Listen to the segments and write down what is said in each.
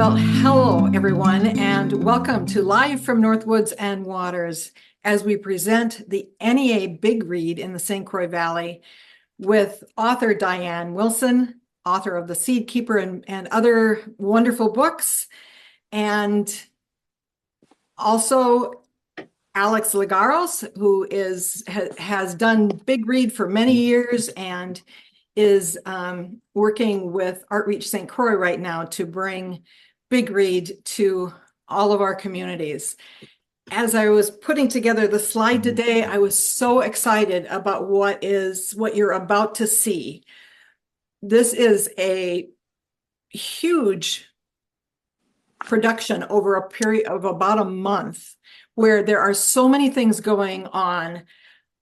Well, hello, everyone, and welcome to Live from Northwoods and Waters as we present the NEA Big Read in the St. Croix Valley with author Diane Wilson, author of The Seed Keeper and other wonderful books, and also Alex Legeros, who has done Big Read for many years and is working with ArtReach St. Croix right now to bring Big Read to all of our communities. As I was putting together the slide today, I was so excited about what you're about to see. This is a huge production over a period of about a month where there are so many things going on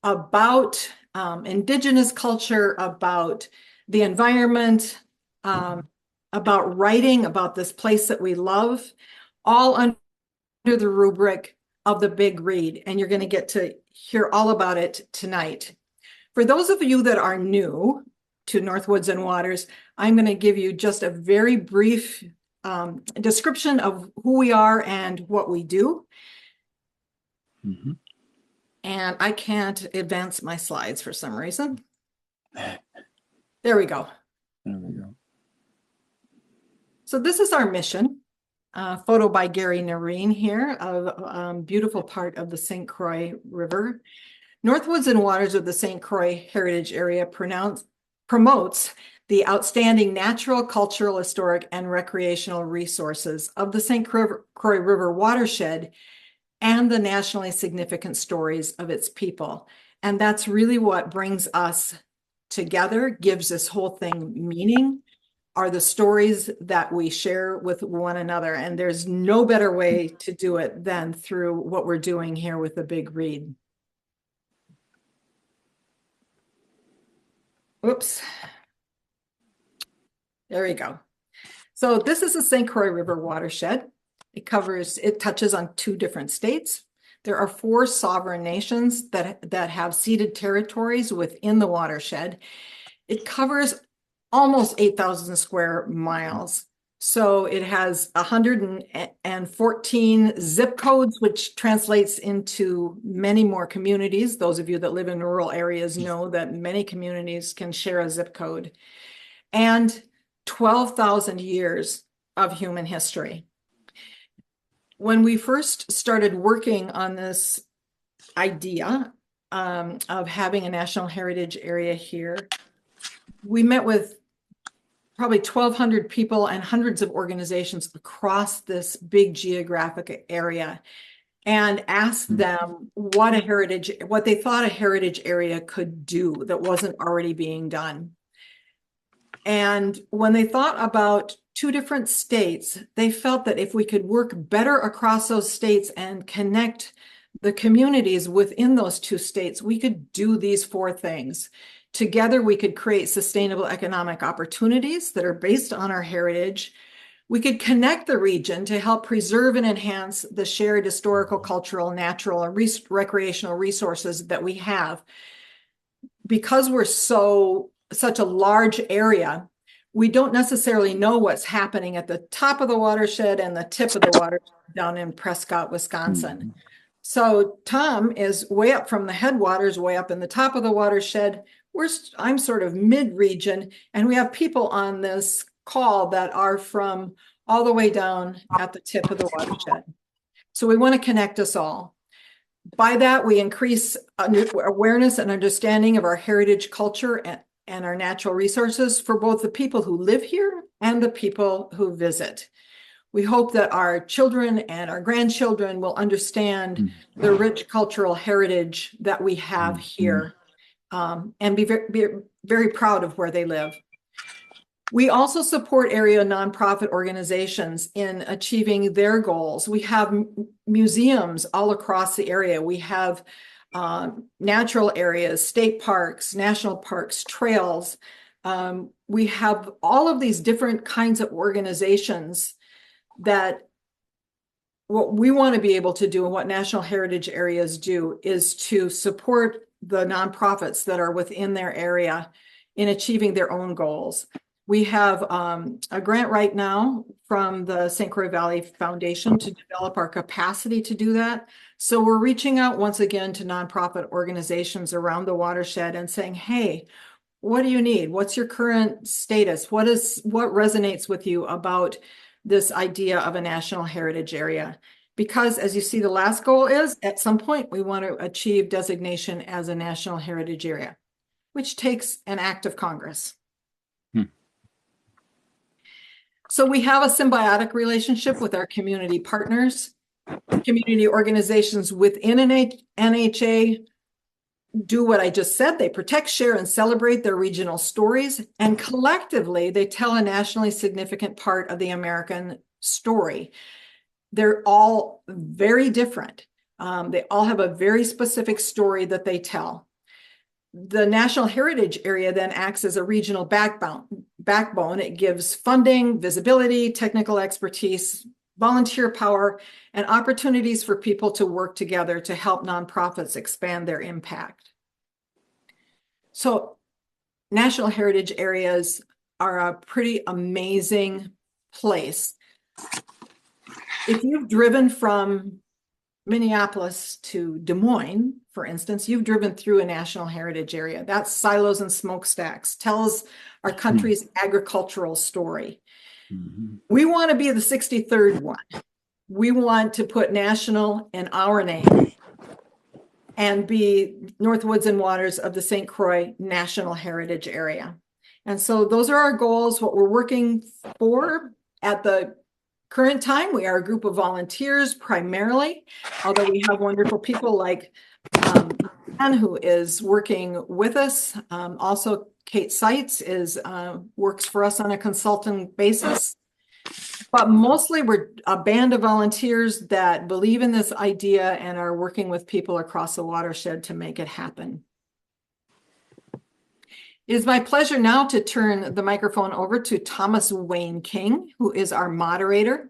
about Indigenous culture, about the environment, about writing, about this place that we love, all under the rubric of the Big Read. And you're going to get to hear all about it tonight. For those of you that are new to Northwoods and Waters, I'm going to give you just a very brief description of who we are and what we do. Mm-hmm. And I can't advance my slides for some reason. There we go. There we go. So this is our mission. Photo by Gary Nareen here of a beautiful part of the St. Croix River. Northwoods and Waters of the St. Croix Heritage Area promotes the outstanding natural, cultural, historic, and recreational resources of the St. Croix River watershed and the nationally significant stories of its people. And that's really what brings us together, gives this whole thing meaning, are the stories that we share with one another. And there's no better way to do it than through what we're doing here with the Big Read. Oops. There we go. So this is the St. Croix River watershed. It touches on 2 different states. There are 4 sovereign nations that have ceded territories within the watershed. It covers almost 8,000 square miles. So it has 114 zip codes, which translates into many more communities. Those of you that live in rural areas know that many communities can share a zip code. And 12,000 years of human history. When we first started working on this idea of having a national heritage area here, we met with probably 1,200 people and hundreds of organizations across this big geographic area and asked them what they thought a heritage area could do that wasn't already being done. And when they thought about 2 different states, they felt that if we could work better across those states and connect the communities within those 2 states, we could do these 4 things. Together, we could create sustainable economic opportunities that are based on our heritage. We could connect the region to help preserve and enhance the shared historical, cultural, natural, and recreational resources that we have. Because we're such a large area, we don't necessarily know what's happening at the top of the watershed and the tip of the watershed down in Prescott, Wisconsin. Mm-hmm. So Tom is way up from the headwaters, way up in the top of the watershed. I'm sort of mid-region, and we have people on this call that are from all the way down at the tip of the watershed. So we want to connect us all. By that, we increase awareness and understanding of our heritage culture and our natural resources for both the people who live here and the people who visit. We hope that our children and our grandchildren will understand the rich cultural heritage that we have here and be very proud of where they live. We also support area nonprofit organizations in achieving their goals. We have museums all across the area. We have natural areas, state parks, national parks, trails. We have all of these different kinds of organizations that what we want to be able to do and what national heritage areas do is to support the nonprofits that are within their area in achieving their own goals. We have a grant right now from the St. Croix Valley Foundation to develop our capacity to do that. So we're reaching out once again to nonprofit organizations around the watershed and saying, hey, what do you need? What's your current status? What resonates with you about this idea of a national heritage area? Because as you see, the last goal is at some point we want to achieve designation as a national heritage area, which takes an act of Congress. So we have a symbiotic relationship with our community partners. Community organizations within NHA do what I just said. They protect, share, and celebrate their regional stories. And collectively, they tell a nationally significant part of the American story. They're all very different. They all have a very specific story that they tell. The National Heritage Area then acts as a regional backbone. It gives funding, visibility, technical expertise, volunteer power, and opportunities for people to work together to help nonprofits expand their impact. So National Heritage Areas are a pretty amazing place. If you've driven from Minneapolis to Des Moines, for instance, you've driven through a National Heritage Area. That's silos and smokestacks, tells our country's agricultural story. We want to be the 63rd one. We want to put national in our name and be North Woods and Waters of the St. Croix National Heritage Area. And so those are our goals, what we're working for at the current time. We are a group of volunteers primarily, although we have wonderful people like Anne, who is working with us. Also, Kate Seitz works for us on a consultant basis. But mostly we're a band of volunteers that believe in this idea and are working with people across the watershed to make it happen. It is my pleasure now to turn the microphone over to Thomas Wayne King, who is our moderator.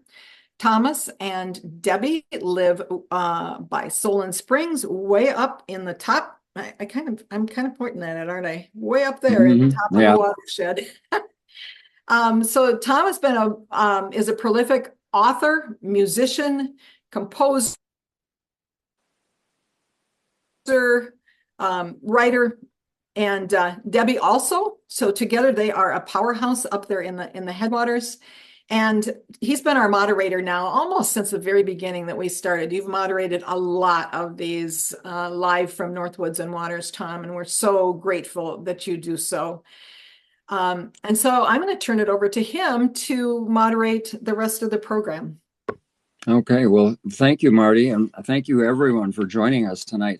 Thomas and Debbie live by Solon Springs, way up in the top. I'm kind of pointing at it, aren't I? Way up there in the top of the watershed. So Tom has been is a prolific author, musician, composer, writer, and Debbie also. So together they are a powerhouse up there in the headwaters. And he's been our moderator now almost since the very beginning that we started. You've moderated a lot of these live from North Woods and Waters, Tom, and we're so grateful that you do so. And so I'm going to turn it over to him to moderate the rest of the program. Okay, well, thank you, Marty, and thank you everyone for joining us tonight.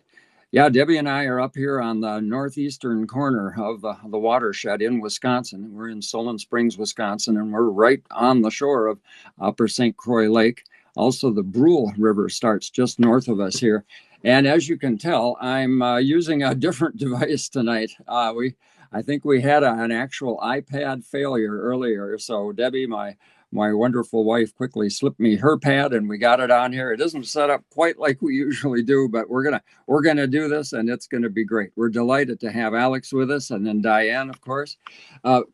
Yeah, Debbie and I are up here on the northeastern corner of the watershed in Wisconsin. We're in Solon Springs, Wisconsin, and we're right on the shore of Upper St. Croix Lake. Also, the Brule River starts just north of us here. And as you can tell, I'm using a different device tonight. I think we had an actual iPad failure earlier. So Debbie, my wonderful wife, quickly slipped me her pad and we got it on here. It isn't set up quite like we usually do, but we're gonna do this and it's gonna be great. We're delighted to have Alex with us and then Diane, of course.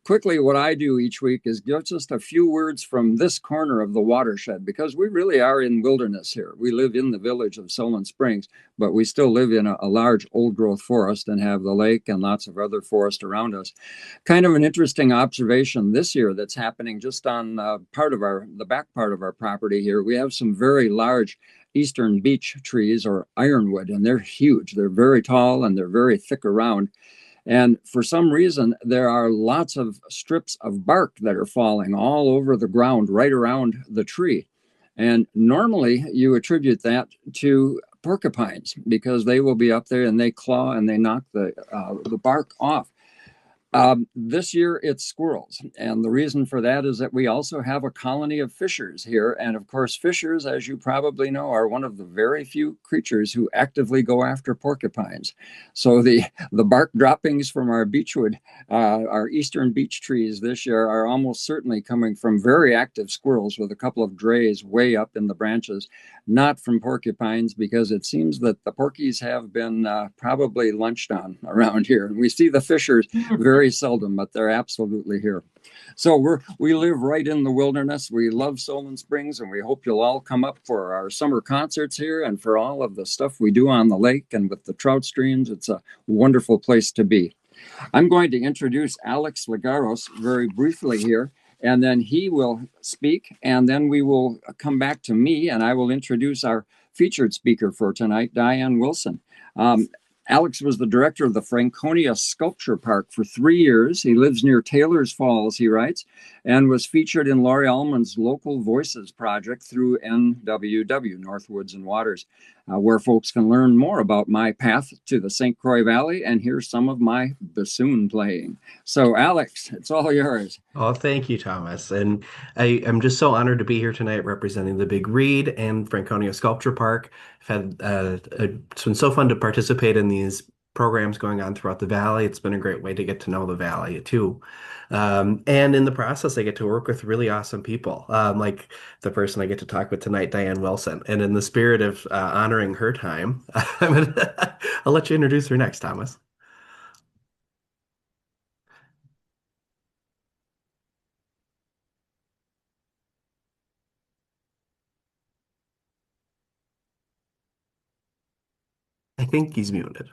Quickly, what I do each week is give just a few words from this corner of the watershed, because we really are in wilderness here. We live in the village of Solon Springs, but we still live in a large old growth forest and have the lake and lots of other forest around us. Kind of an interesting observation this year that's happening just on the back part of our property here. We have some very large eastern beech trees, or ironwood, and they're huge. They're very tall and they're very thick around. And for some reason, there are lots of strips of bark that are falling all over the ground right around the tree. And normally you attribute that to porcupines, because they will be up there and they claw and they knock the bark off. This year it's squirrels. And the reason for that is that we also have a colony of fishers here. And of course, fishers, as you probably know, are one of the very few creatures who actively go after porcupines. So the bark droppings from our beechwood, our eastern beech trees this year are almost certainly coming from very active squirrels with a couple of drays way up in the branches, not from porcupines, because it seems that the porkies have been probably lunched on around here. We see the fishers very very seldom, but they're absolutely here. So we live right in the wilderness. We love Solon Springs, and we hope you'll all come up for our summer concerts here and for all of the stuff we do on the lake and with the trout streams. It's a wonderful place to be. I'm going to introduce Alex Legeros very briefly here, and then he will speak, and then we will come back to me, and I will introduce our featured speaker for tonight, Diane Wilson. Alex was the director of the Franconia Sculpture Park for 3 years. He lives near Taylor's Falls, he writes, and was featured in Laurie Allman's Local Voices project through NWW, North Woods and Waters, where folks can learn more about my path to the St. Croix Valley and hear some of my bassoon playing. So, Alex, it's all yours. Oh, thank you, Thomas. And I am just so honored to be here tonight representing the Big Read and Franconia Sculpture Park. It's been so fun to participate in these programs going on throughout the valley. It's been a great way to get to know the valley too. And in the process, I get to work with really awesome people, like the person I get to talk with tonight, Diane Wilson. And in the spirit of honoring her time, I'll let you introduce her next, Thomas. I think he's muted.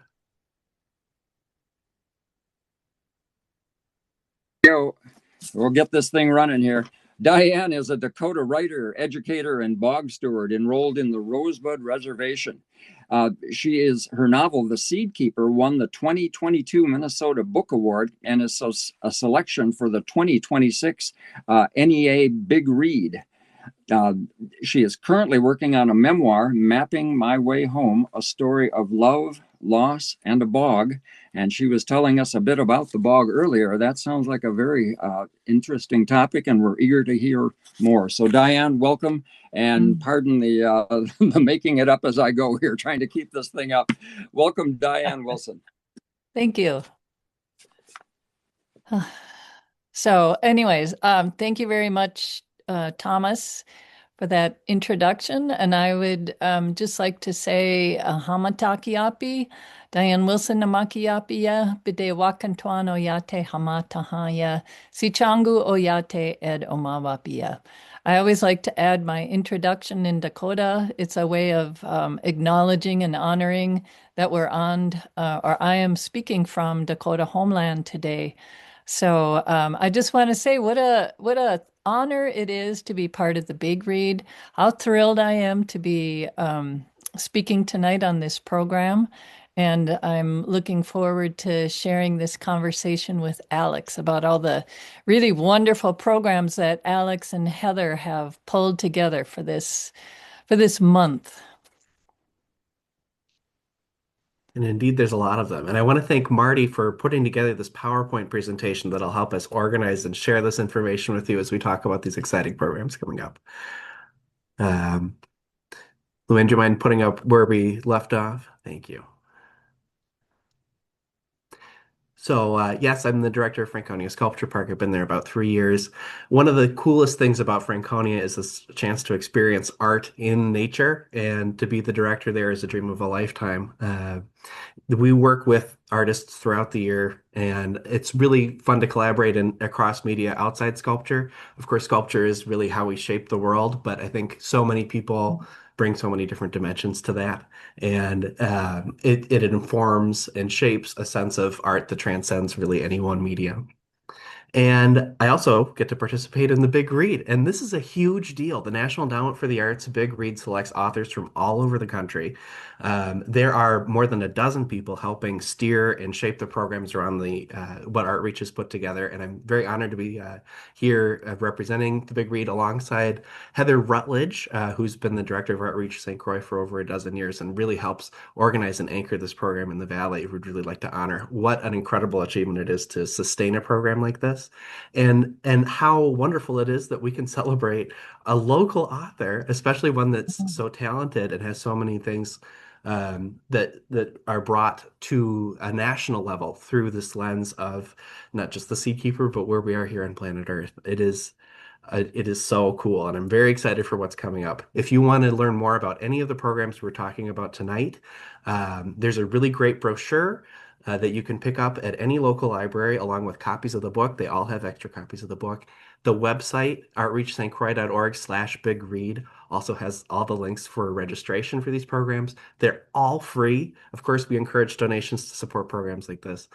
Yo, we'll get this thing running here. Diane is a Dakota writer, educator, and bog steward enrolled in the Rosebud Reservation. Her novel, The Seed Keeper, won the 2022 Minnesota Book Award and is a selection for the 2026 NEA Big Read. She is currently working on a memoir, Mapping My Way Home, a story of love, loss, and a bog. And she was telling us a bit about the bog earlier. That sounds like a very interesting topic, and we're eager to hear more. So, Diane, welcome, and pardon the making it up as I go here, trying to keep this thing up. Welcome, Diane Wilson. Thank you. So, anyways, thank you very much, Thomas, for that introduction. And I would just like to say hamatakiapi, Diane Wilson namakiapia, bide wakantuan oyate hamatahaya, sichangu oyate ed omawapia. I always like to add my introduction in Dakota. It's a way of acknowledging and honoring that we're on, or I am speaking from Dakota homeland today. So I just want to say what a honor it is to be part of the Big Read. How thrilled I am to be speaking tonight on this program. And I'm looking forward to sharing this conversation with Alex about all the really wonderful programs that Alex and Heather have pulled together for this month. And indeed, there's a lot of them. And I want to thank Marty for putting together this PowerPoint presentation that'll help us organize and share this information with you as we talk about these exciting programs coming up. Luann, do you mind putting up where we left off? Thank you. So yes, I'm the director of Franconia Sculpture Park. I've been there about 3 years. One of the coolest things about Franconia is this chance to experience art in nature, and to be the director there is a dream of a lifetime. We work with artists throughout the year, and it's really fun to collaborate across media outside sculpture. Of course, sculpture is really how we shape the world, but I think so many people bring so many different dimensions to that. And it informs and shapes a sense of art that transcends really any one medium. And I also get to participate in the Big Read. And this is a huge deal. The National Endowment for the Arts Big Read selects authors from all over the country. There are more than a dozen people helping steer and shape the programs around what ArtReach has put together. And I'm very honored to be here representing the Big Read alongside Heather Rutledge, who's been the director of ArtReach St. Croix for over a dozen years and really helps organize and anchor this program in the Valley. We'd really like to honor what an incredible achievement it is to sustain a program like this. And how wonderful it is that we can celebrate a local author, especially one that's so talented and has so many things that are brought to a national level through this lens of not just the Seed Keeper, but where we are here on planet Earth. It is so cool, and I'm very excited for what's coming up. If you want to learn more about any of the programs we're talking about tonight, there's a really great brochure that you can pick up at any local library along with copies of the book. They all have extra copies of the book. The website, artreachstcroix.org/big read, also has all the links for registration for these programs. They're all free. Of course, we encourage donations to support programs like this.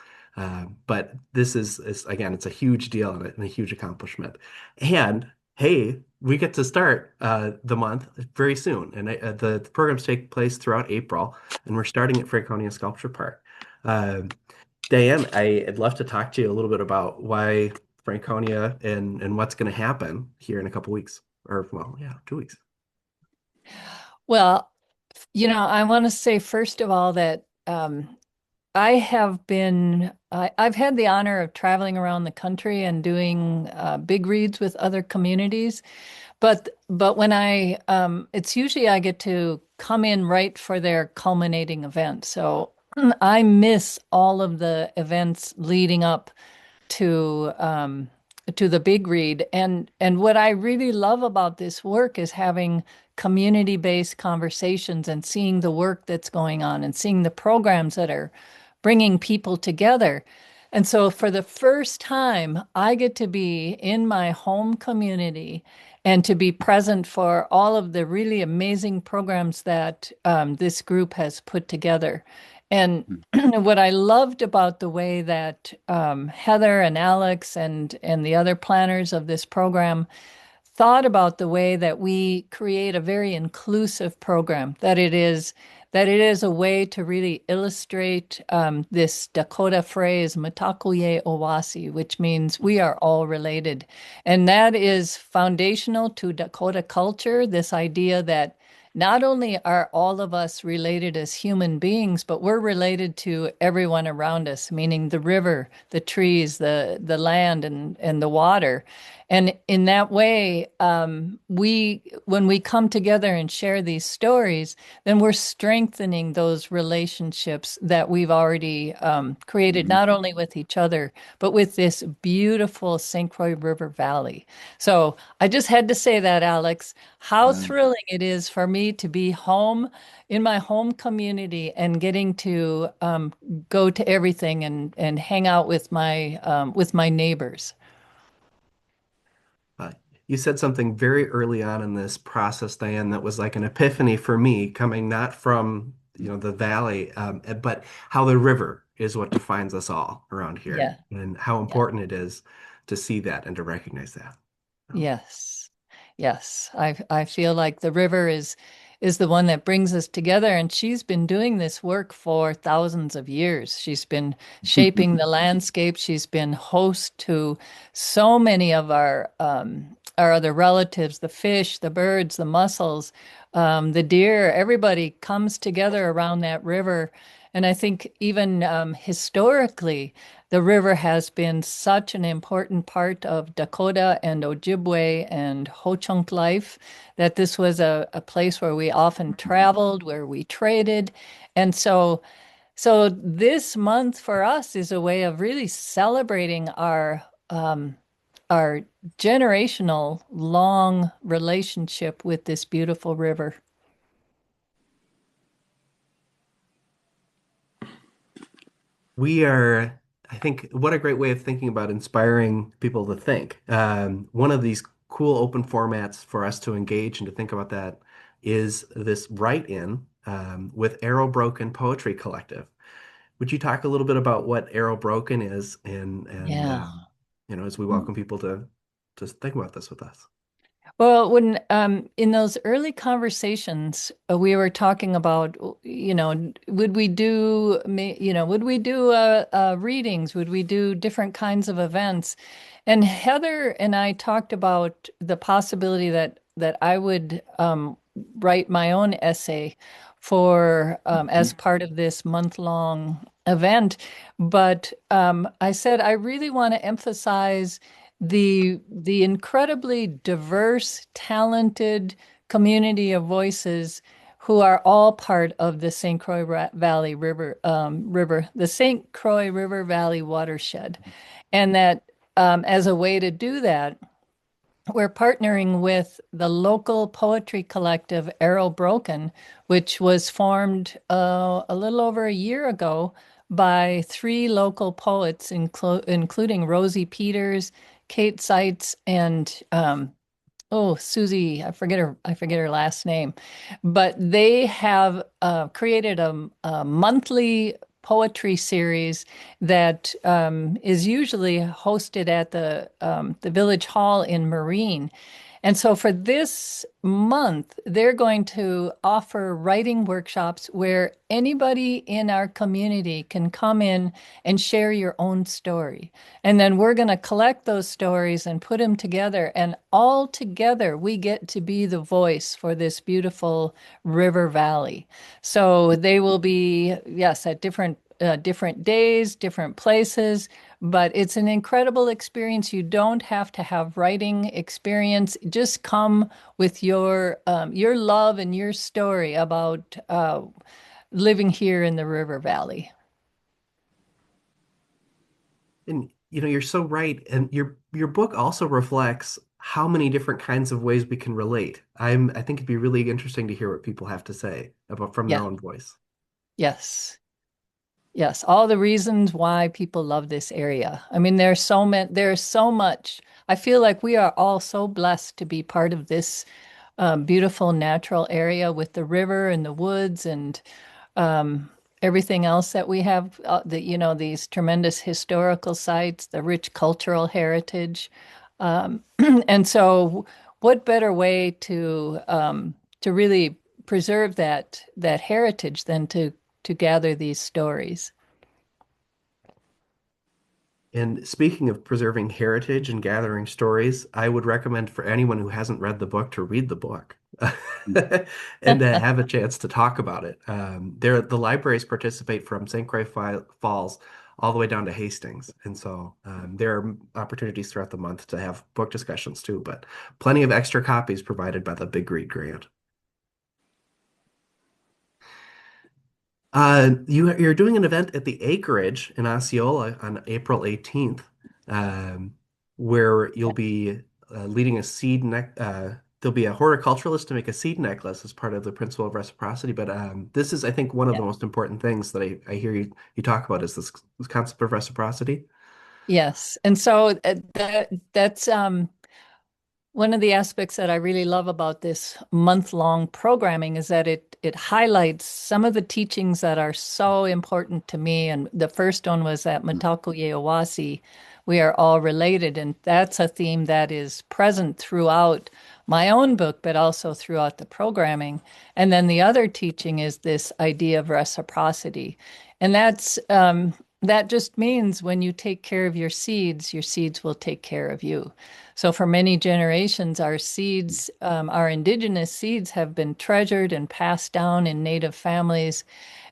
But this is again, it's a huge deal and a huge accomplishment. And hey, we get to start the month very soon. And the programs take place throughout April, and we're starting at Franconia Sculpture Park. Diane, I'd love to talk to you a little bit about why Franconia and what's going to happen here in a couple weeks, or well, yeah, 2 weeks. Well, I want to say first of all that I've had the honor of traveling around the country and doing big reads with other communities. But when it's usually I get to come in right for their culminating event. So I miss all of the events leading up to the big read. And what I really love about this work is having community-based conversations and seeing the work that's going on and seeing the programs that are bringing people together. And so for the first time, I get to be in my home community and to be present for all of the really amazing programs that this group has put together. And what I loved about the way that Heather and Alex and the other planners of this program thought about the way that we create a very inclusive program, that it is a way to really illustrate this Dakota phrase, Matakuye Owasi, which means we are all related. And that is foundational to Dakota culture, this idea that not only are all of us related as human beings, but we're related to everyone around us, meaning the river, the trees, the land, and the water. And in that way, when we come together and share these stories, then we're strengthening those relationships that we've already created, not only with each other, but with this beautiful St. Croix River Valley. So I just had to say that, Alex, how thrilling it is for me to be home in my home community and getting to go to everything and hang out with my neighbors. You said something very early on in this process, Diane, that was like an epiphany for me, coming not from the valley, but how the river is what defines us all around here, Yeah. and how important it is to see that and to recognize that. Yes. Yes. I feel like the river is the one that brings us together, and she's been doing this work for thousands of years. She's been shaping the landscape. She's been host to so many of our other relatives, the fish, the birds, the mussels, the deer. Everybody comes together around that river. And I think even historically, the river has been such an important part of Dakota and Ojibwe and Ho-Chunk life that this was a place where we often traveled, where we traded. And so this month for us is a way of really celebrating our generational long relationship with this beautiful river. I think, what a great way of thinking about inspiring people to think. One of these cool open formats for us to engage and to think about that is this write-in with Arrow Broken Poetry Collective. Would you talk a little bit about what Arrow Broken is and Yeah. As we welcome people to think about this with us? Well, when in those early conversations, we were talking about, would we do, readings? Would we do different kinds of events? And Heather and I talked about the possibility that I would write my own essay for as part of this month-long event. But I said I really want to emphasize the incredibly diverse, talented community of voices who are all part of the St. Croix Valley the St. Croix River Valley watershed. And that as a way to do that, we're partnering with the local poetry collective Arrow Broken, which was formed a little over a year ago by three local poets, including Rosie Peters, Kate Seitz, and oh, Susie, I forget her last name, but they have created a monthly poetry series that is usually hosted at the Village Hall in Marine. And so for this month, they're going to offer writing workshops where anybody in our community can come in and share your own story. And then we're going to collect those stories and put them together. And all together, we get to be the voice for this beautiful river valley. So they will be, yes, at different days, different places, but it's an incredible experience. You don't have to have writing experience. Just come with your love and your story about living here in the river valley. And you're so right. And your book also reflects how many different kinds of ways we can relate. I think it'd be really interesting to hear what people have to say about from their Yeah. own voice. Yes. Yes, all the reasons why people love this area. I mean, there's so much. I feel like we are all so blessed to be part of this beautiful natural area with the river and the woods and everything else that we have. These tremendous historical sites, the rich cultural heritage, and so, what better way to really preserve that heritage than to gather these stories? And speaking of preserving heritage and gathering stories, I would recommend for anyone who hasn't read the book to read the book and to have a chance to talk about it. The libraries participate from St. Croix Falls all the way down to Hastings. And so there are opportunities throughout the month to have book discussions too, but plenty of extra copies provided by the Big Read grant. You're doing an event at the Acreage in Osceola on April 18th, where you'll be leading a seed neck. There'll be a horticulturalist to make a seed necklace as part of the principle of reciprocity. But this is, I think, one of the most important things that I hear you talk about is this concept of reciprocity. Yes, and so that's one of the aspects that I really love about this month-long programming is that it highlights some of the teachings that are so important to me. And the first one was that Mitaku Yewasi, we are all related, and that's a theme that is present throughout my own book, but also throughout the programming. And then the other teaching is this idea of reciprocity, and that just means when you take care of your seeds will take care of you. So for many generations, our seeds, our indigenous seeds have been treasured and passed down in native families.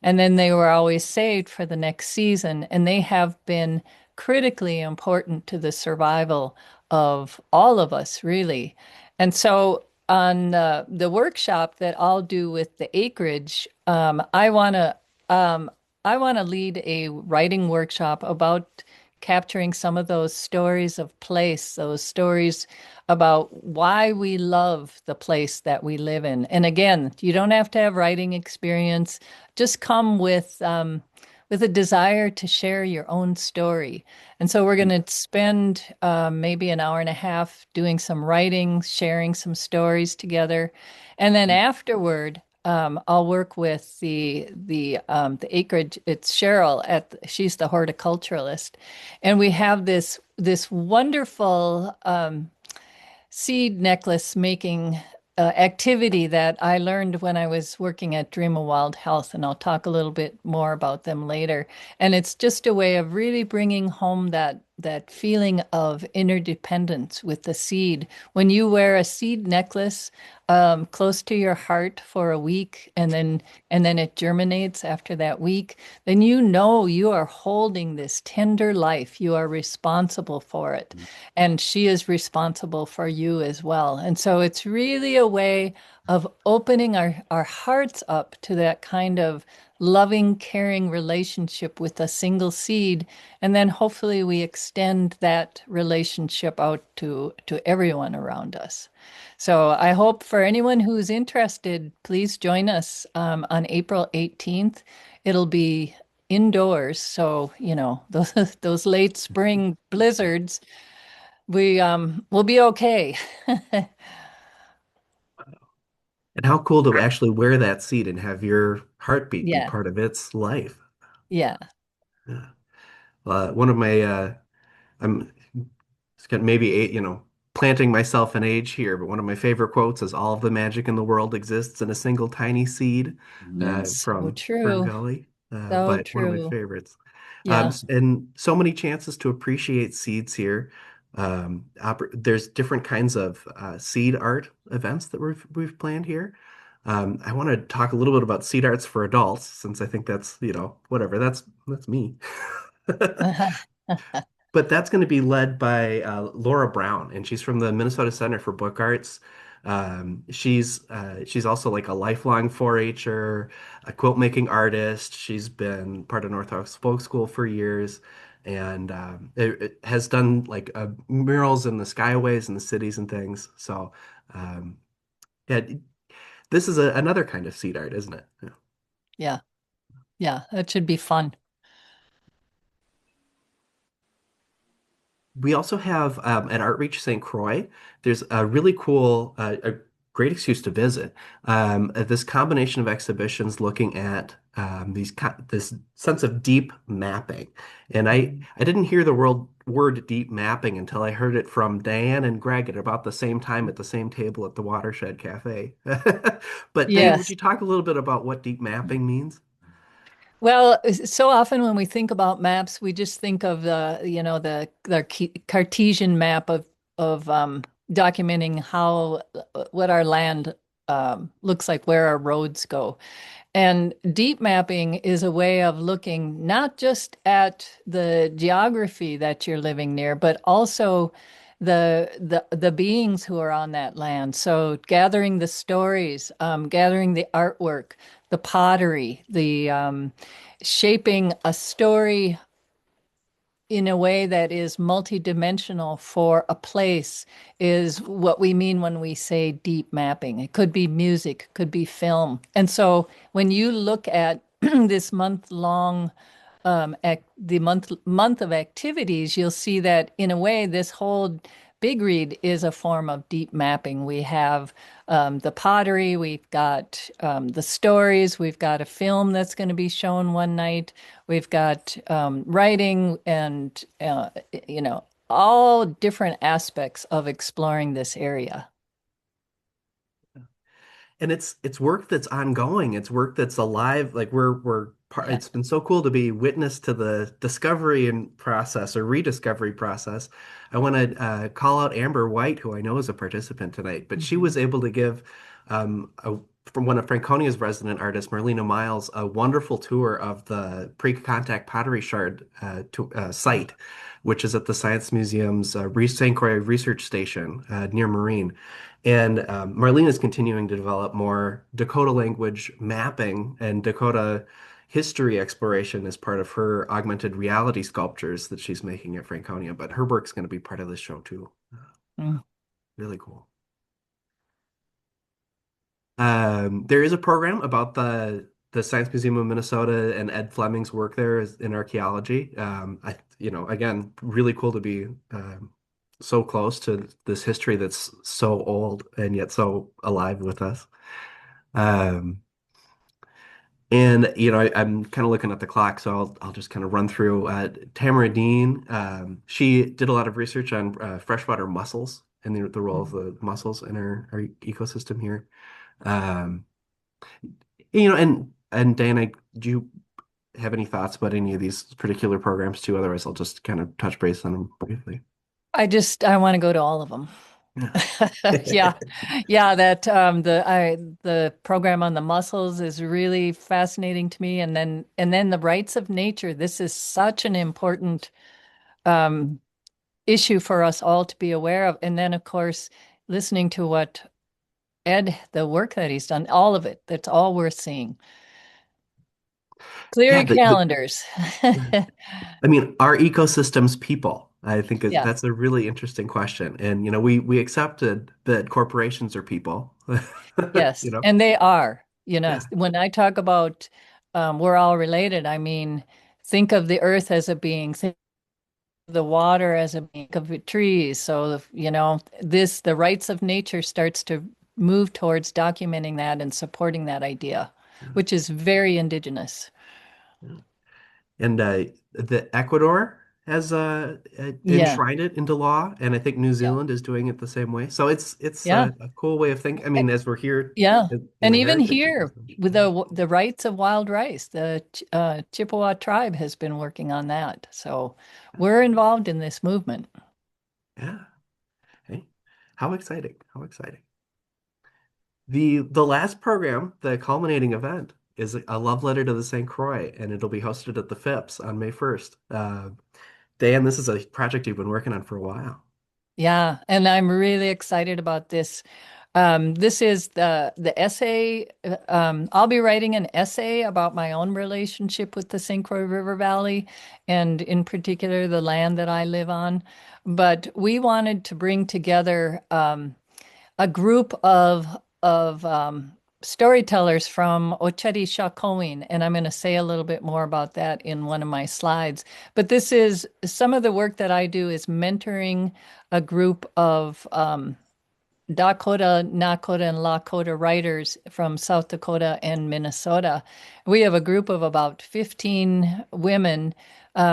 And then they were always saved for the next season. And they have been critically important to the survival of all of us, really. And so on the workshop that I'll do with the acreage, I want to lead a writing workshop about capturing some of those stories of place, those stories about why we love the place that we live in. And again, you don't have to have writing experience. Just come with a desire to share your own story. And so we're going to spend maybe an hour and a half doing some writing, sharing some stories together, and then afterward, I'll work with the acreage. It's Cheryl she's the horticulturalist, and we have this wonderful seed necklace making activity that I learned when I was working at Dream of Wild Health, and I'll talk a little bit more about them later. And it's just a way of really bringing home that feeling of interdependence with the seed. When you wear a seed necklace close to your heart for a week, and then it germinates after that week, then you know you are holding this tender life. You are responsible for it, and she is responsible for you as well. And so it's really a way of opening our hearts up to that kind of loving, caring relationship with a single seed. And then hopefully we extend that relationship out to everyone around us. So I hope for anyone who's interested, please join us on April 18th. It'll be indoors. So, those late spring blizzards, we will be okay. And how cool to actually wear that seed and have your heartbeat be Yeah. part of its life. Yeah. Yeah. One of my, I'm it's got maybe eight, planting myself an age here, but one of my favorite quotes is all of the magic in the world exists in a single tiny seed, Yes. So from Fern true. Gully, So but one of my true. favorites. Yeah. And so many chances to appreciate seeds here. There's different kinds of seed art events that we've planned here. I want to talk a little bit about seed arts for adults, since I think that's, whatever, that's me. But that's going to be led by Laura Brown, and she's from the Minnesota Center for Book Arts. She's also like a lifelong 4-H'er, a quilt making artist. She's been part of Northwest Folk School for years, and it has done like murals in the skyways and the cities and things. So, um, yeah, this is another kind of seed art, isn't it? Yeah. Yeah. Yeah. That should be fun. We also have at ArtReach St. Croix, there's a really cool, a great excuse to visit. This combination of exhibitions looking at this sense of deep mapping. And I didn't hear the word deep mapping until I heard it from Diane and Greg at about the same time at the same table at the Watershed Cafe. But Diane, would Yes. you talk a little bit about what deep mapping means? Well, so often when we think about maps, we just think of the Cartesian map of documenting how what our land looks like, where our roads go. And deep mapping is a way of looking not just at the geography that you're living near, but also the beings who are on that land. So gathering the stories, gathering the artwork, the pottery, the shaping a story in a way that is multidimensional for a place is what we mean when we say deep mapping. It could be music, could be film. And so when you look at this month-long the month of activities, you'll see that in a way this whole Big Read is a form of deep mapping. We have the pottery, we've got the stories, we've got a film that's going to be shown one night, we've got writing, and all different aspects of exploring this area. And it's work that's ongoing. It's work that's alive. Like we're part, Yeah. it's been so cool to be witness to the discovery and process or rediscovery process. I want to call out Amber White, who I know is a participant tonight, but she Mhm. was able to give from one of Franconia's resident artists, Marlena Miles, a wonderful tour of the pre-contact pottery shard site, which is at the Science Museum's St. Croix Research Station near Marine. And Marlene is continuing to develop more Dakota language mapping and Dakota history exploration as part of her augmented reality sculptures that she's making at Franconia. But her work's going to be part of this show too. Mm. Really cool. There is a program about the Science Museum of Minnesota and Ed Fleming's work there in archaeology. Again, really cool to be so close to this history that's so old and yet so alive with us. Um, and I'm kind of looking at the clock, so I'll just kind of run through. Tamara Dean, she did a lot of research on freshwater mussels and the role of the mussels in our ecosystem here. Um, and Diana, do you have any thoughts about any of these particular programs too? Otherwise, I'll just kind of touch base on them briefly. I want to go to all of them. Yeah. Yeah. Yeah, that the program on the mussels is really fascinating to me, and then the rights of nature. This is such an important um issue for us all to be aware of. And then of course, listening to what the work that he's done, all of it, that's all worth seeing. Clear Yeah, your calendars. I mean, are ecosystems people? I think Yeah. that's a really interesting question. And we accepted that corporations are people. Yes, You know? and they are, Yeah. when I talk about we're all related. I mean, think of the earth as a being, think of the water as a being, think of the trees. So, the rights of nature starts to move towards documenting that and supporting that idea, which is very indigenous. Yeah. And the Ecuador has Yeah. enshrined it into law, and I think New Yeah. Zealand is doing it the same way. So it's Yeah. a cool way of thinking. I mean, as we're here Yeah. in And the even heritage here conversation. with the rights of wild rice, the Chippewa tribe has been working on that. So we're involved in this movement. Yeah. Hey, how exciting! How exciting! The last program, the culminating event, is a love letter to the St. Croix, and it'll be hosted at the FIPS on May 1st. Dan, this is a project you've been working on for a while. Yeah, and I'm really excited about this. This is the essay. I'll be writing an essay about my own relationship with the St. Croix River Valley, and in particular the land that I live on. But we wanted to bring together a group of storytellers from Oceti Sakowin, and I'm going to say a little bit more about that in one of my slides. But this is some of the work that I do is mentoring a group of Dakota, Nakota, and Lakota writers from South Dakota and Minnesota. We have a group of about 15 women.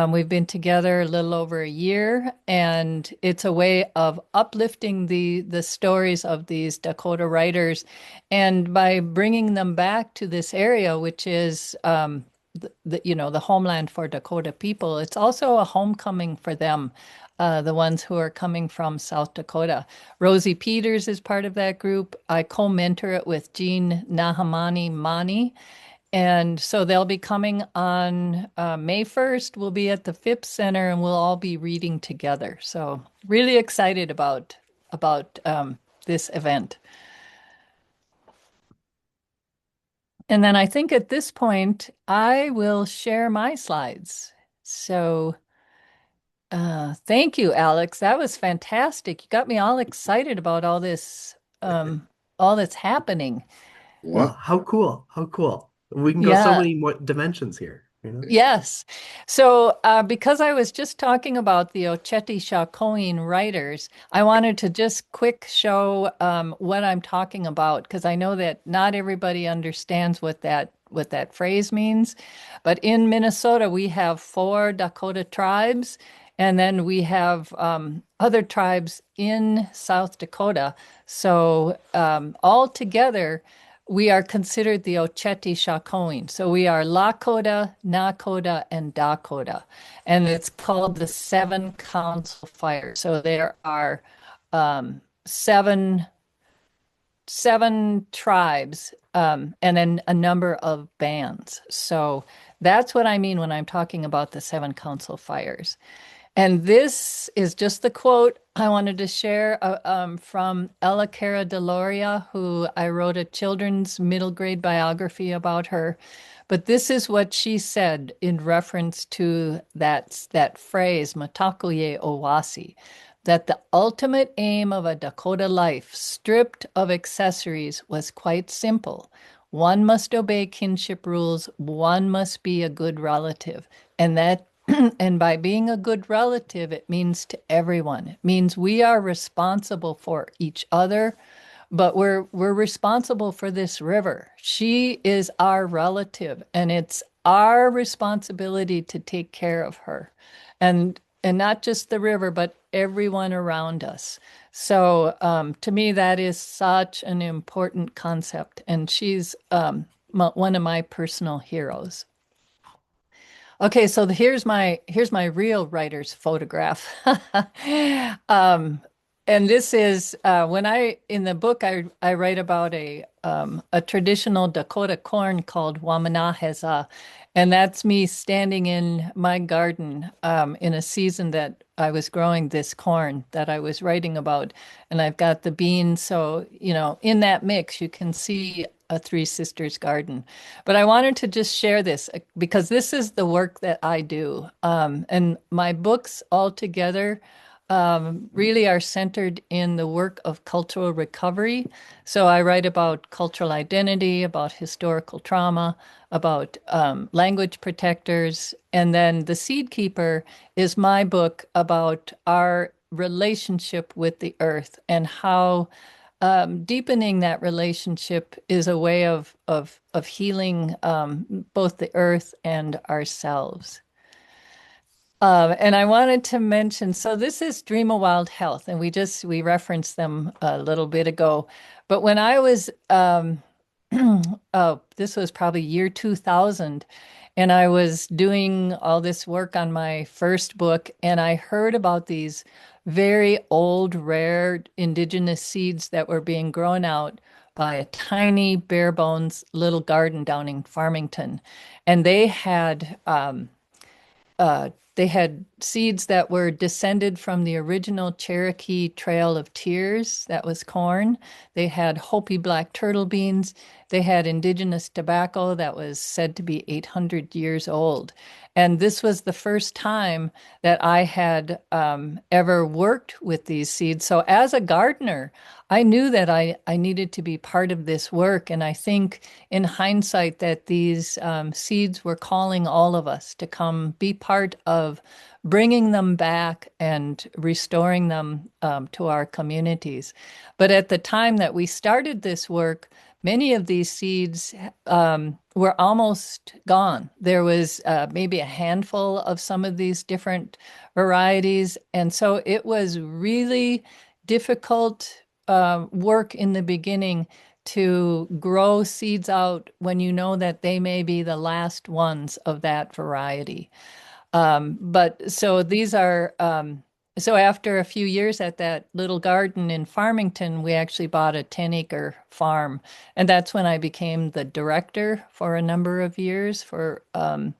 We've been together a little over a year, and it's a way of uplifting the stories of these Dakota writers, and by bringing them back to this area, which is the homeland for Dakota people. It's also a homecoming for them, the ones who are coming from South Dakota. Rosie Peters is part of that group. I co-mentor it with Jean Nahamani Mani. And so they'll be coming on May 1st. We'll be at the Phipps Center and we'll all be reading together. So really excited about this event. And then I think at this point, I will share my slides. So thank you, Alex. That was fantastic. You got me all excited about all that's happening. Well, What? how cool! How cool! We can go so Yeah. many more dimensions here, you know? Yes. So, because I was just talking about the Oceti Sakowin writers, I wanted to just quick show what I'm talking about because I know that not everybody understands what that phrase means. But in Minnesota, we have 4 Dakota tribes, and then we have other tribes in South Dakota. So, all together, we are considered the Oceti Sakowin. So we are Lakota, Nakota, and Dakota. And it's called the Seven Council Fires. So there are seven tribes and then a number of bands. So that's what I mean when I'm talking about the Seven Council Fires. And this is just the quote I wanted to share from Ella Cara Deloria, who I wrote a children's middle grade biography about her. But this is what she said in reference to that phrase, Matakuye Owasi, that the ultimate aim of a Dakota life, stripped of accessories, was quite simple. One must obey kinship rules, one must be a good relative, and that and by being a good relative, it means to everyone. It means we are responsible for each other, but we're responsible for this river. She is our relative, and it's our responsibility to take care of her. And not just the river, but everyone around us. So to me, that is such an important concept, and she's one of my personal heroes. Okay, so here's my real writer's photograph. And this is when I in the book I write about a traditional Dakota corn called Wamanaheza, and that's me standing in my garden in a season that I was growing this corn that I was writing about, and I've got the beans. So in that mix you can see a Three Sisters garden. But I wanted to just share this because this is the work that I do. And my books altogether really are centered in the work of cultural recovery. So I write about cultural identity, about historical trauma, about language protectors. And then The Seed Keeper is my book about our relationship with the earth and how deepening that relationship is a way of healing both the earth and ourselves. And I wanted to mention, so this is Dream of Wild Health, and we referenced them a little bit ago. But when I was, oh, this was probably year 2000, and I was doing all this work on my first book, and I heard about these very old, rare indigenous seeds that were being grown out by a tiny, bare bones little garden down in Farmington, and they had seeds that were descended from the original Cherokee Trail of Tears, that was corn. They had Hopi black turtle beans. They had indigenous tobacco that was said to be 800 years old. And this was the first time that I had ever worked with these seeds. So as a gardener, I knew that I needed to be part of this work. And I think in hindsight that these seeds were calling all of us to come be part of bringing them back and restoring them to our communities. But at the time that we started this work, many of these seeds were almost gone. There was maybe a handful of some of these different varieties. And so it was really difficult work in the beginning to grow seeds out when you know that they may be the last ones of that variety. But so these are, so after a few years at that little garden in Farmington, we actually bought a 10-acre farm. And that's when I became the director for a number of years and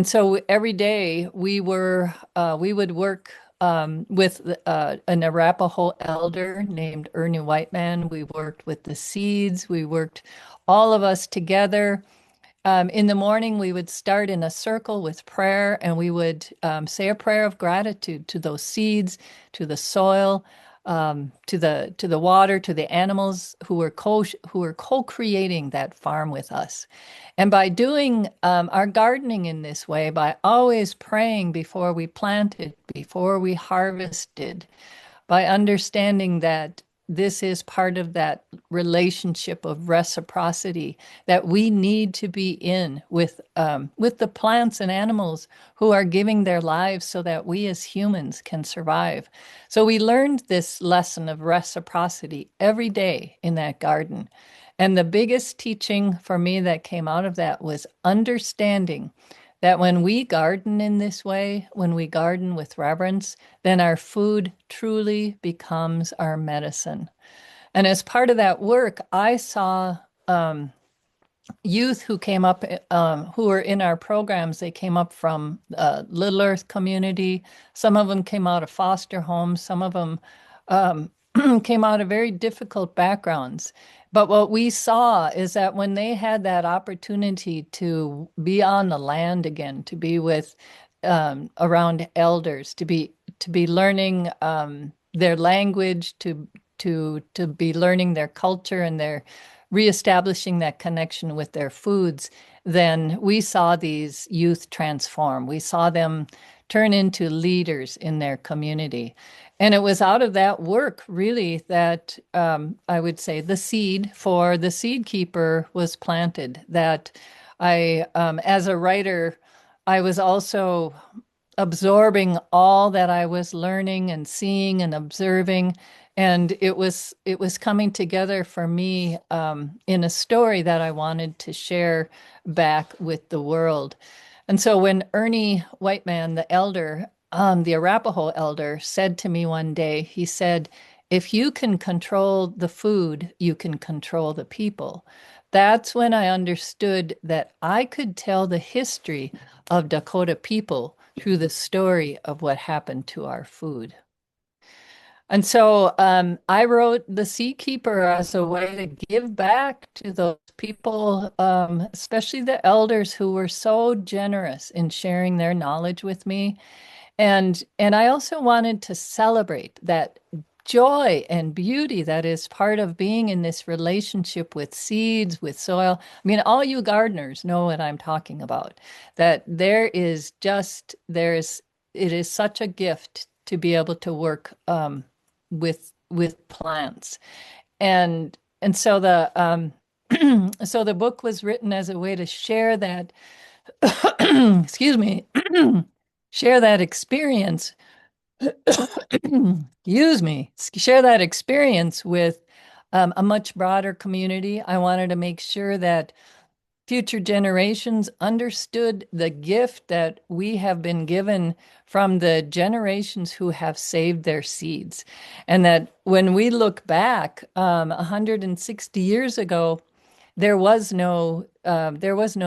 so every day we would work with an Arapaho elder named Ernie Whiteman. We worked with the seeds. We worked all of us together. In the morning, we would start in a circle with prayer, and we would say a prayer of gratitude to those seeds, to the soil, to the water, to the animals who were co-creating that farm with us. And by doing our gardening in this way, by always praying before we planted, before we harvested, by understanding that this is part of that relationship of reciprocity that we need to be in with the plants and animals who are giving their lives so that we as humans can survive. So we learned this lesson of reciprocity every day in that garden. And the biggest teaching for me that came out of that was understanding that when we garden in this way, when we garden with reverence, then our food truly becomes our medicine. And as part of that work, I saw youth who came up, who were in our programs. They came up from Little Earth community. Some of them came out of foster homes. Some of them came out of very difficult backgrounds. But what we saw is that when they had that opportunity to be on the land again, to be with around elders, to be learning their language, to be learning their culture and their reestablishing that connection with their foods, then we saw these youth transform. We saw them turn into leaders in their community. And it was out of that work, really, that I would say the seed for the Seed Keeper was planted. That I, as a writer, I was also absorbing all that I was learning and seeing and observing. And it was coming together for me in a story that I wanted to share back with the world. And so when Ernie Whiteman, the elder, the Arapaho elder, said to me one day, he said, "If you can control the food, you can control the people." That's when I understood that I could tell the history of Dakota people through the story of what happened to our food. And so I wrote The Seed Keeper as a way to give back to those people, especially the elders who were so generous in sharing their knowledge with me. And I also wanted to celebrate that joy and beauty that is part of being in this relationship with seeds, with soil. I mean, all you gardeners know what I'm talking about, that it is such a gift to be able to work with plants. And so so the book was written as a way to share that, excuse me, share that experience use me, share that experience with a much broader community. I wanted to make sure that future generations understood the gift that we have been given from the generations who have saved their seeds. And that when we look back 160 years ago, there was no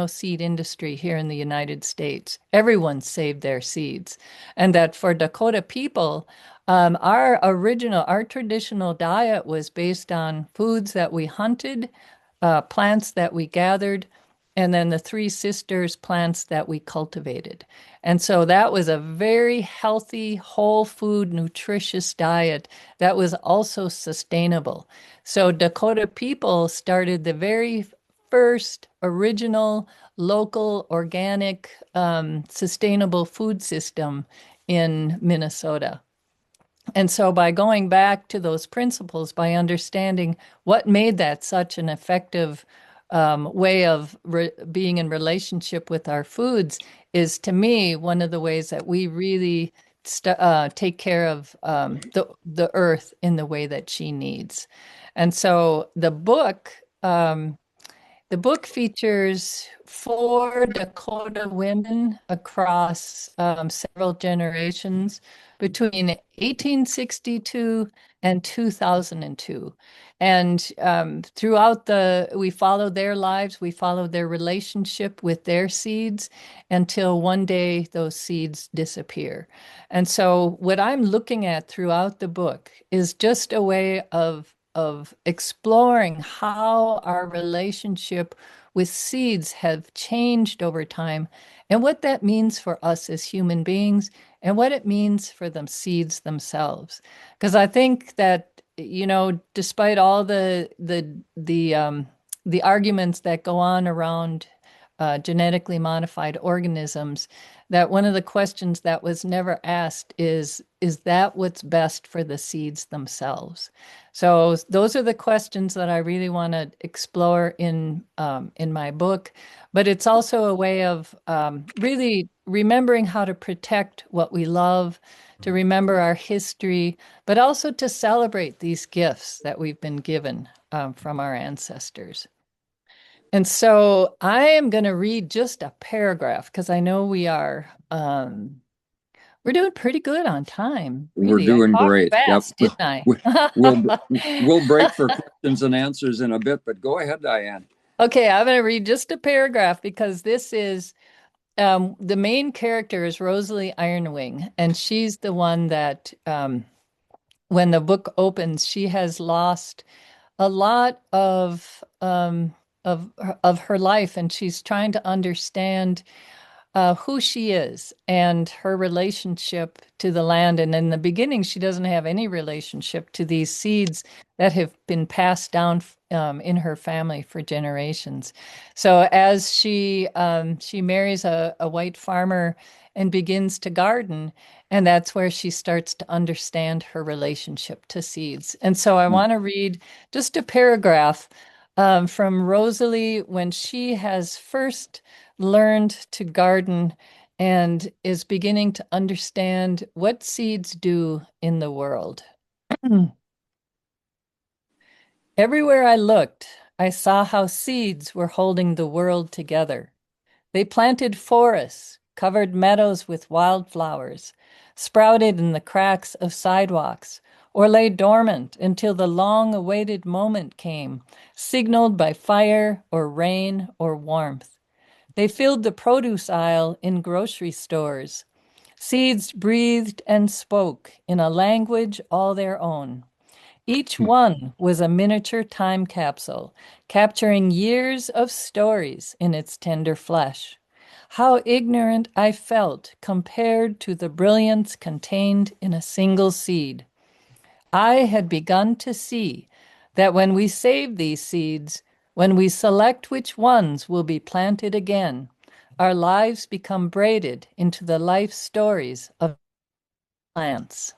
seed industry here in the United States. Everyone saved their seeds. And that for Dakota people, our traditional diet was based on foods that we hunted, plants that we gathered, and then the Three Sisters plants that we cultivated. And so that was a very healthy, whole food, nutritious diet that was also sustainable. So Dakota people started the very first original, local, organic, sustainable food system in Minnesota. And so by going back to those principles, by understanding what made that such an effective way of being in relationship with our foods is, to me, one of the ways that we really take care of the earth in the way that she needs. And so the book features 4 Dakota women across several generations between 1862 and 2002. And we followed their lives, we followed their relationship with their seeds until one day those seeds disappear. And so what I'm looking at throughout the book is just a way of exploring how our relationship with seeds have changed over time and what that means for us as human beings and what it means for the seeds themselves. Because I think that, despite all the arguments that go on around genetically modified organisms, that one of the questions that was never asked is that what's best for the seeds themselves? So those are the questions that I really want to explore in my book. But it's also a way of really remembering how to protect what we love, to remember our history, but also to celebrate these gifts that we've been given from our ancestors. And so I am going to read just a paragraph because I know we're doing pretty good on time. We're Really, doing I talked great. fast, Yep. didn't I? We'll break for questions and answers in a bit, but go ahead, Diane. Okay, I'm going to read just a paragraph because this is the main character is Rosalie Ironwing, and she's the one that when the book opens, she has lost a lot of her life, and she's trying to understand who she is and her relationship to the land. And in the beginning, she doesn't have any relationship to these seeds that have been passed down in her family for generations. So as she marries a white farmer and begins to garden, and that's where she starts to understand her relationship to seeds. And so I want to read just a paragraph from Rosalie when she has first learned to garden and is beginning to understand what seeds do in the world. Everywhere I looked, I saw how seeds were holding the world together. They planted forests, covered meadows with wildflowers, sprouted in the cracks of sidewalks, or lay dormant until the long-awaited moment came, signaled by fire or rain or warmth. They filled the produce aisle in grocery stores. Seeds breathed and spoke in a language all their own. Each one was a miniature time capsule, capturing years of stories in its tender flesh. how ignorant I felt compared to the brilliance contained in a single seed. I had begun to see that when we save these seeds, when we select which ones will be planted again, our lives become braided into the life stories of plants.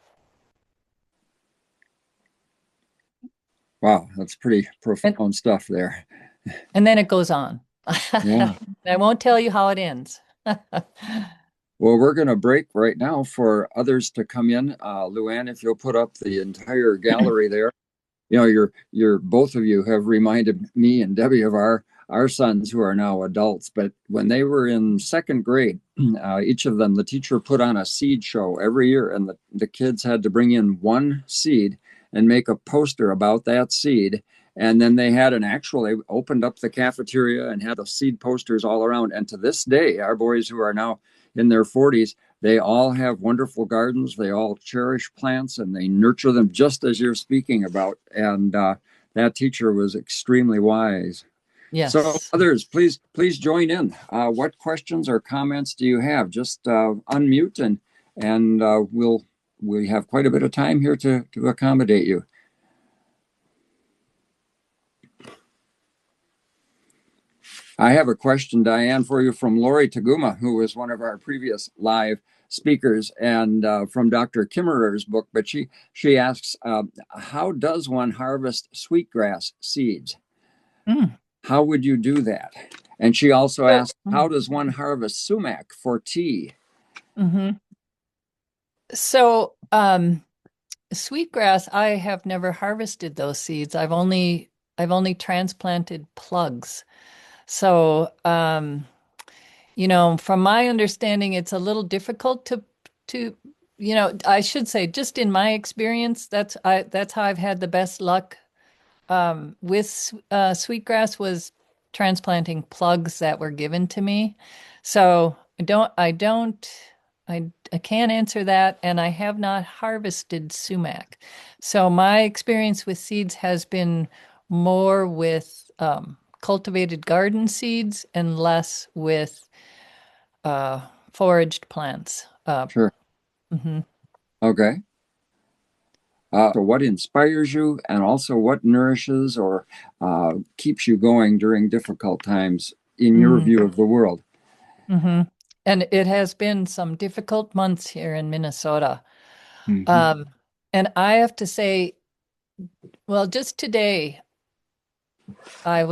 Wow, that's pretty profound stuff there. And then it goes on. Yeah. I won't tell you how it ends. Well, we're going to break right now for others to come in. Luann, if you'll put up the entire gallery there. You know, you're both of you have reminded me and Debbie of our sons who are now adults. But when they were in second grade, each of them, the teacher put on a seed show every year, and the kids had to bring in one seed and make a poster about that seed. And then they opened up the cafeteria and had the seed posters all around. And to this day, our boys who are now in their 40s, they all have wonderful gardens. They all cherish plants and they nurture them just as you're speaking about. And that teacher was extremely wise. Yes. So others, please join in. What questions or comments do you have? Just unmute and we have quite a bit of time here to accommodate you. I have a question, Diane, for you from Lori Taguma, who was one of our previous live speakers, and from Dr. Kimmerer's book. But she asks, how does one harvest sweetgrass seeds? How would you do that? And she also asked, how does one harvest sumac for tea? So sweetgrass, I have never harvested those seeds. I've only transplanted plugs. So, you know, from my understanding, it's a little difficult to, you know, I should say, just in my experience, that's how I've had the best luck with sweetgrass, was transplanting plugs that were given to me. So I can't answer that, and I have not harvested sumac. So my experience with seeds has been more with cultivated garden seeds and less with foraged plants. Sure. Okay. So what inspires you, and also what nourishes or keeps you going during difficult times in your view of the world? And it has been some difficult months here in Minnesota. And I have to say, well, just today, I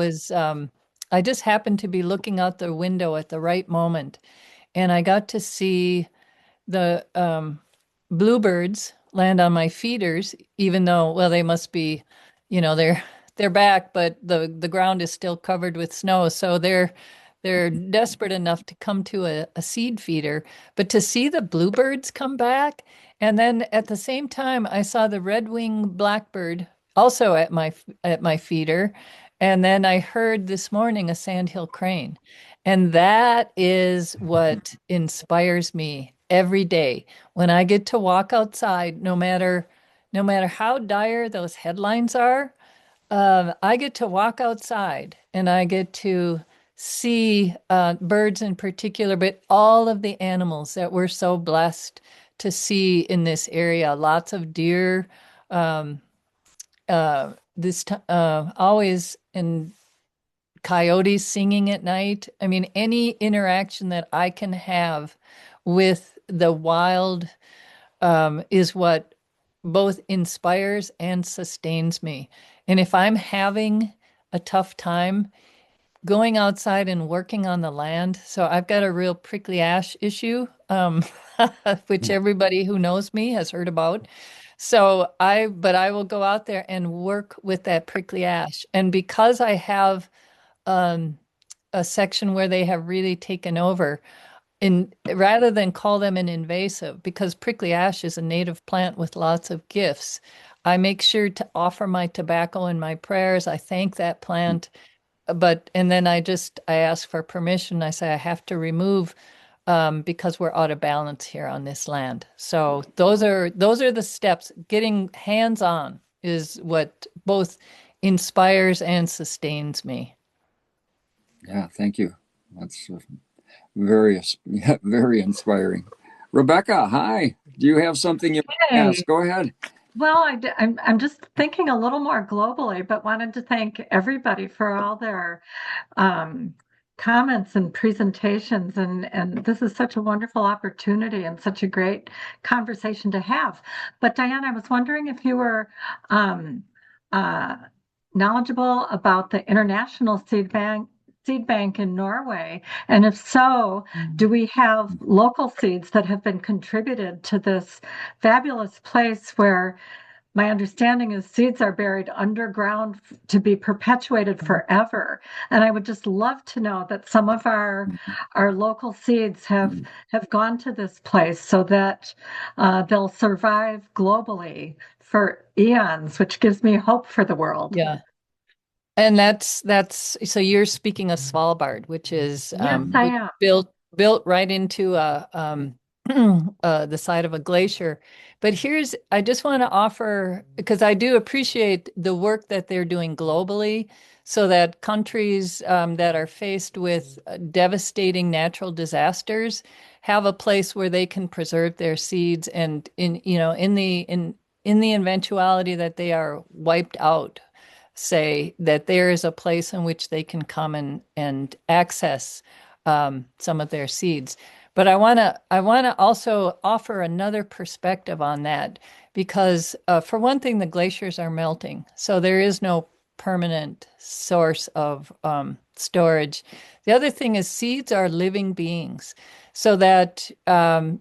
just happened to be looking out the window at the right moment, and I got to see the bluebirds land on my feeders, even though, well, they must be, you know, they're back, but the ground is still covered with snow, so they're desperate enough to come to a seed feeder. But to see the bluebirds come back, and then at the same time, I saw the red-winged blackbird also at my feeder, and then I heard this morning a sandhill crane. And that is what inspires me every day. When I get to walk outside, no matter how dire those headlines are, I get to walk outside and I get to see birds in particular, but all of the animals that we're so blessed to see in this area. Lots of deer, always, and coyotes singing at night. I mean, any interaction that I can have with the wild is what both inspires and sustains me. And if I'm having a tough time, going outside and working on the land. So I've got a real prickly ash issue, which everybody who knows me has heard about. So but I will go out there and work with that prickly ash. And because I have a section where they have really taken over, rather than call them an invasive, because prickly ash is a native plant with lots of gifts, I make sure to offer my tobacco and my prayers. I thank that plant. And then I ask for permission. I say I have to remove because we're out of balance here on this land. So those are the steps. Getting hands-on is what both inspires and sustains me. Yeah, thank you. That's Yeah, very inspiring. Rebecca, hi. Do you have something you want to ask? Hey, Go ahead. well, I'm just thinking a little more globally, but wanted to thank everybody for all their um, comments and presentations, and this is such a wonderful opportunity and such a great conversation to have. But Diane, I was wondering if you were um, uh, knowledgeable about the International Seed Bank in Norway, and if so, do we have local seeds that have been contributed to this fabulous place where my understanding is seeds are buried underground to be perpetuated forever. And I would just love to know that some of our local seeds have gone to this place so that they'll survive globally for eons, which gives me hope for the world. Yeah. And that's so you're speaking of Svalbard, which is Yes, I am. built right into the side of a glacier. But I just want to offer, because I do appreciate the work that they're doing globally, so that countries that are faced with devastating natural disasters have a place where they can preserve their seeds, and in the eventuality that they are wiped out, say that there is a place in which they can come and access some of their seeds. But I want to also offer another perspective on that, because for one thing, the glaciers are melting, so there is no permanent source of storage. The other thing is seeds are living beings, so that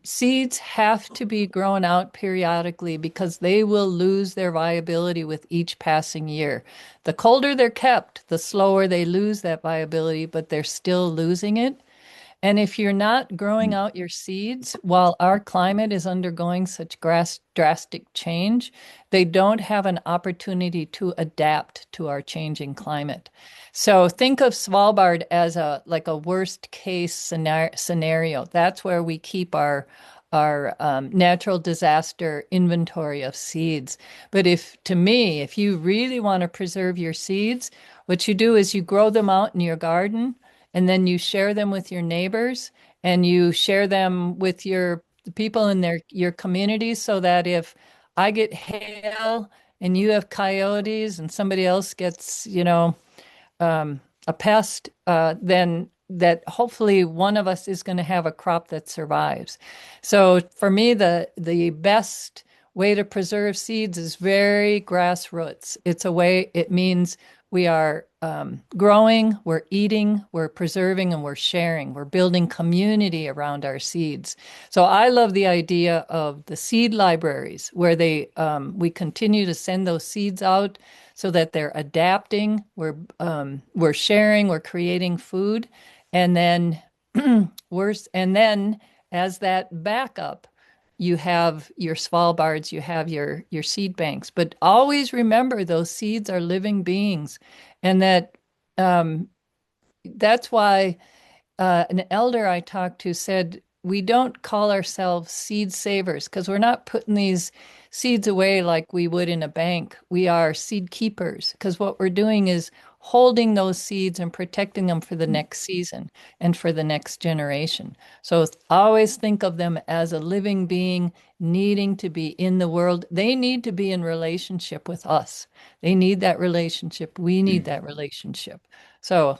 seeds have to be grown out periodically because they will lose their viability with each passing year. The colder they're kept, the slower they lose that viability, but they're still losing it. And if you're not growing out your seeds while our climate is undergoing such drastic change, they don't have an opportunity to adapt to our changing climate. So think of Svalbard as a worst case scenario. That's where we keep our natural disaster inventory of seeds. But to me, if you really want to preserve your seeds, what you do is you grow them out in your garden, and then you share them with your neighbors, and you share them with the people in your communities, so that if I get hail and you have coyotes and somebody else gets, a pest, then that hopefully one of us is going to have a crop that survives. So for me, the best way to preserve seeds is very grassroots. It means we are growing, we're eating, we're preserving, and we're sharing. We're building community around our seeds. So I love the idea of the seed libraries, where we continue to send those seeds out so that they're adapting. We're sharing, we're creating food, and then and then as that backup, you have your Svalbards, you have your seed banks. But always remember, those seeds are living beings, and that's why an elder I talked to said we don't call ourselves seed savers, because we're not putting these seeds away like we would in a bank. We are seed keepers, because what we're doing is holding those seeds and protecting them for the next season and for the next generation. So always think of them as a living being needing to be in the world. They need to be in relationship with us. They need that relationship. We need that relationship. So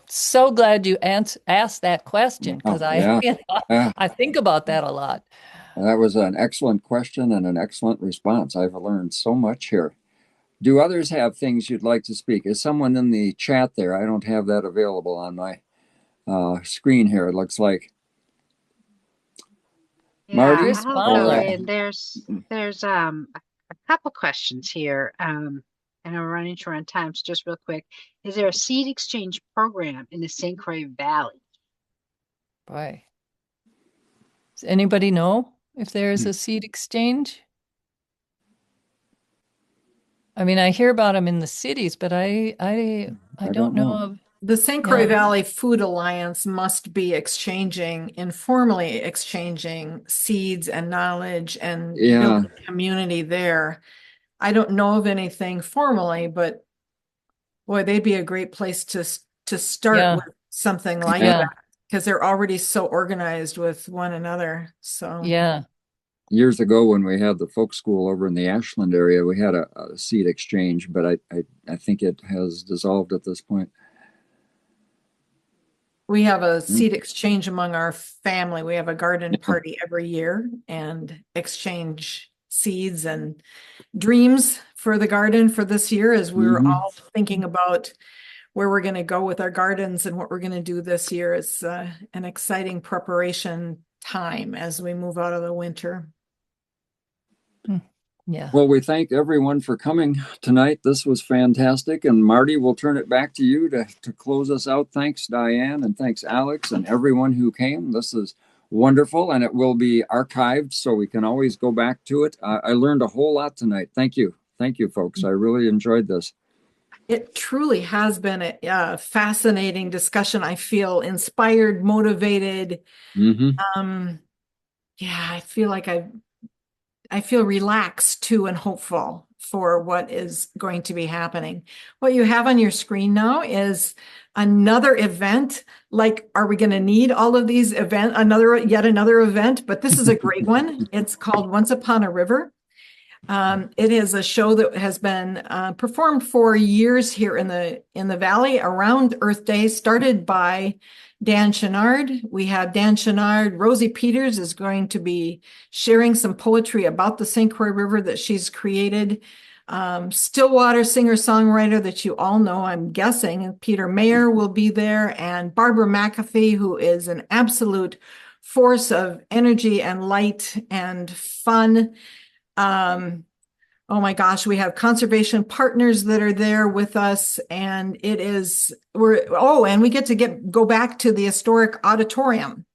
glad you asked that question, because Yeah. Yeah. I think about that a lot. That was an excellent question and an excellent response. I've learned so much here. Do others have things you'd like to speak? Is someone in the chat there? I don't have that available on my screen here, it looks like. Marty? Yeah, Chris I'll go Fowler. in. There's a couple questions here. And I'm running short on time, so just real quick. Is there a seed exchange program in the St. Croix Valley? Boy. Does anybody know if there's a seed exchange? I mean, I hear about them in the cities, but I don't know of. The St. Croix Yeah. Valley Food Alliance must be informally exchanging seeds and knowledge and Yeah. building community there. I don't know of anything formally, but boy, they'd be a great place to start Yeah. with something like Yeah. that. because they're already so organized with one another. So Yeah. Years ago, when we had the folk school over in the Ashland area, we had a seed exchange, but I think it has dissolved at this point. we have a seed exchange among our family. We have a garden party every year and exchange seeds and dreams for the garden for this year, as we were all thinking about where we're going to go with our gardens and what we're going to do this year. It's an exciting preparation time as we move out of the winter. Yeah. Well, we thank everyone for coming tonight. This was fantastic. And Marty, we'll turn it back to you to close us out. Thanks, Diane, and thanks, Alex, and everyone who came. This is wonderful, and it will be archived, so we can always go back to it. I learned a whole lot tonight. Thank you. Thank you, folks. I really enjoyed this. It truly has been a fascinating discussion. I feel inspired, motivated. Yeah, I feel like I feel relaxed too and hopeful for what is going to be happening. What you have on your screen now is another event. Like, are we going to need all of these events? Yet another event, but this is a great one. It's called Once Upon a River. It is a show that has been performed for years here in the valley around Earth Day, started by Dan Chenard. We have Dan Chenard. Rosie Peters is going to be sharing some poetry about the St. Croix River that she's created. Stillwater singer-songwriter that you all know, I'm guessing, Peter Mayer will be there, and Barbara McAfee, who is an absolute force of energy and light and fun. Oh my gosh, we have conservation partners that are there with us, and and we get to go back to the historic auditorium,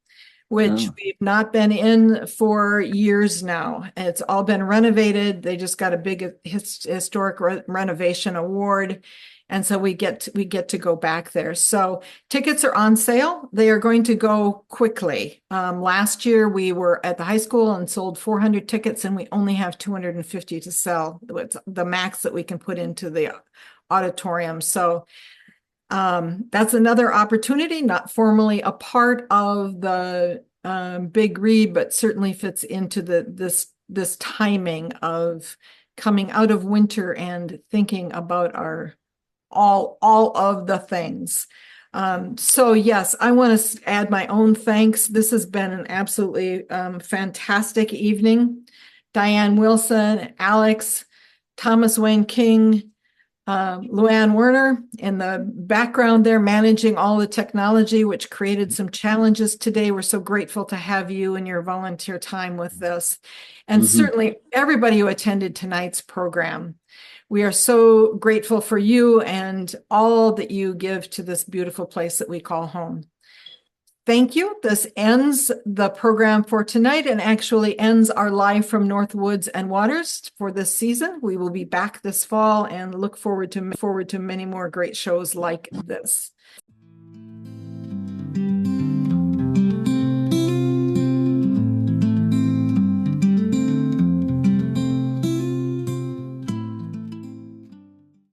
which we've not been in for years now. It's all been renovated. They just got a big historic renovation award. And so we get to go back there. So tickets are on sale. They are going to go quickly. Last year we were at the high school and sold 400 tickets, and we only have 250 to sell. It's the max that we can put into the auditorium. So that's another opportunity, not formally a part of the Big Read, but certainly fits into this timing of coming out of winter and thinking about our all of the things. So yes, I want to add my own thanks. This has been an absolutely fantastic evening. Diane Wilson, Alex, Thomas Wayne King, Luann Werner in the background there managing all the technology, which created some challenges today. We're so grateful to have you and your volunteer time with this. And certainly everybody who attended tonight's program. We are so grateful for you and all that you give to this beautiful place that we call home. Thank you. This ends the program for tonight and actually ends our Live from North Woods and Waters for this season. We will be back this fall and look forward to many more great shows like this.